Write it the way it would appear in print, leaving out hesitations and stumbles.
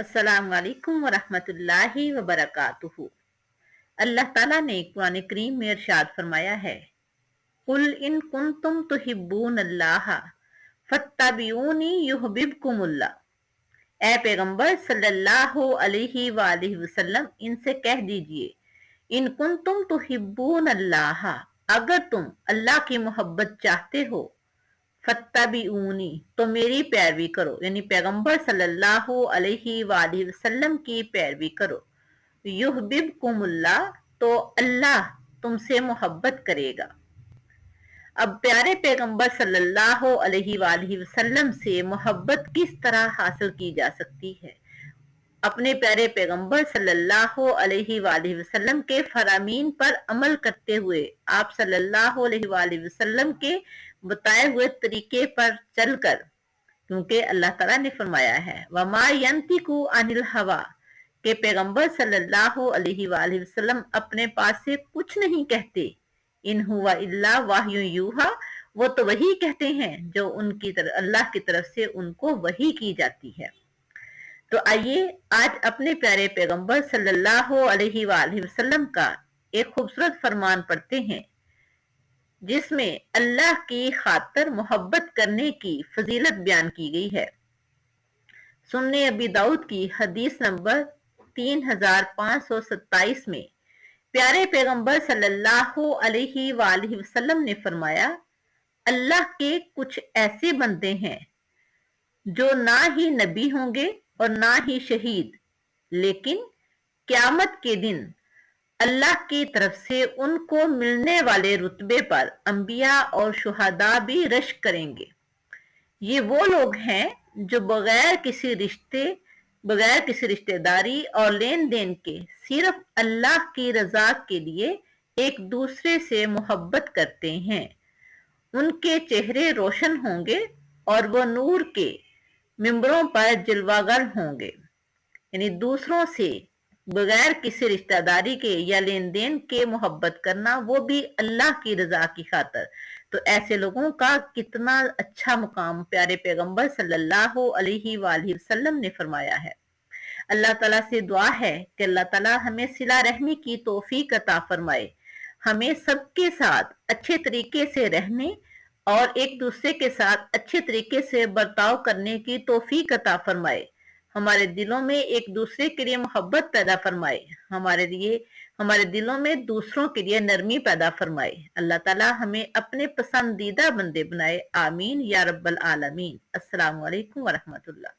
अस्सलाम वालेकुम वरहमतुल्लाहि वबरकातुहू। अल्लाह ताला ने कुरान करीम में इरशाद फरमाया है, कुल इन कुंतुम तुहिब्बून अल्लाह फत्तबिऊनी युहबिबकुमुल्लाह। ए पैगंबर सल्लल्लाहु अलैहि वालैहि वसल्लम, इनसे कह दीजिए, इन कुंतुम तुहिब्बून अल्लाह, अगर तुम अल्लाह की मोहब्बत चाहते हो, फत्तबिऊनी, तो मेरी पैरवी करो, यानी पैगंबर सल्लल्लाहु अलैहि वालैहि वसल्लम की पैरवी करो। युहबिबकुमुल्लाह, तो अल्लाह तुमसे मोहब्बत करेगा। अब प्यारे पैगंबर सल्लल्लाहु अलैहि वालैहि वसल्लम से मोहब्बत किस तरह हासिल की जा सकती है? अपने प्यारे पैगंबर सल्लल्लाहु अलैहि वालैहि वसल्लम के फरामीन पर अमल करते हुए आप सल्लल्लाहु अलैहि वसल्लम के बताए हुए तरीके पर चलकर, क्योंकि अल्लाह ताला ने फरमाया है, वमा यंतिकु अनिल हवा, के पैगंबर सल्लल्लाहु अलैहि वसल्लम अपने पास से कुछ नहीं कहते, इन हुआ इल्ला वाह्यु यूहा, वो तो वही कहते हैं जो उनकी तरफ अल्लाह की तरफ से उनको वही की जाती है। तो आइए आज अपने प्यारे पैगंबर सल्लल्लाहु अलैहि वसल्लम का एक खूबसूरत फरमान पढ़ते हैं, जिसमें अल्लाह की खातर मोहब्बत करने की फजीलत बयान की गई है। सुन्ने अबी दाऊद की हदीस नंबर 3527 में प्यारे पैगंबर सल्लल्लाहु अलैहि वसल्लम ने फरमाया, अल्लाह के कुछ ऐसे बंदे हैं जो ना ही नबी होंगे और ना ही शहीद, लेकिन क़यामत के दिन अल्लाह की तरफ से उनको मिलने वाले रुतबे पर अंबिया और शुहदा भी रश करेंगे। ये वो लोग हैं जो बगैर किसी रिश्तेदारी और लेन देन के सिर्फ अल्लाह की रजा के लिए एक दूसरे से मोहब्बत करते हैं। उनके चेहरे रोशन होंगे और वो नूर के मिंबरों पर जलवागर होंगे, यानी दूसरों से बगैर किसी रिश्तेदारी के या लेन देन के मोहब्बत करना, वो भी अल्लाह की रजा की खातर। तो ऐसे लोगों का कितना अच्छा मुकाम प्यारे पैगंबर सल्लल्लाहु अलैहि वसल्लम ने फरमाया है। अल्लाह ताला से दुआ है कि अल्लाह ताला हमें सिला रहमी की तौफीक अता फरमाए, हमें सबके साथ अच्छे तरीके से रहने और एक दूसरे के साथ अच्छे तरीके से बर्ताव करने की तौफीक अता फरमाए, हमारे दिलों में एक दूसरे के लिए मोहब्बत पैदा फरमाए, हमारे दिलों में दूसरों के लिए नरमी पैदा फरमाए। अल्लाह ताला हमें अपने पसंदीदा बंदे बनाए। आमीन या रब्बल आलमीन। अस्सलामु अलैकुम वरहमतुल्लाह।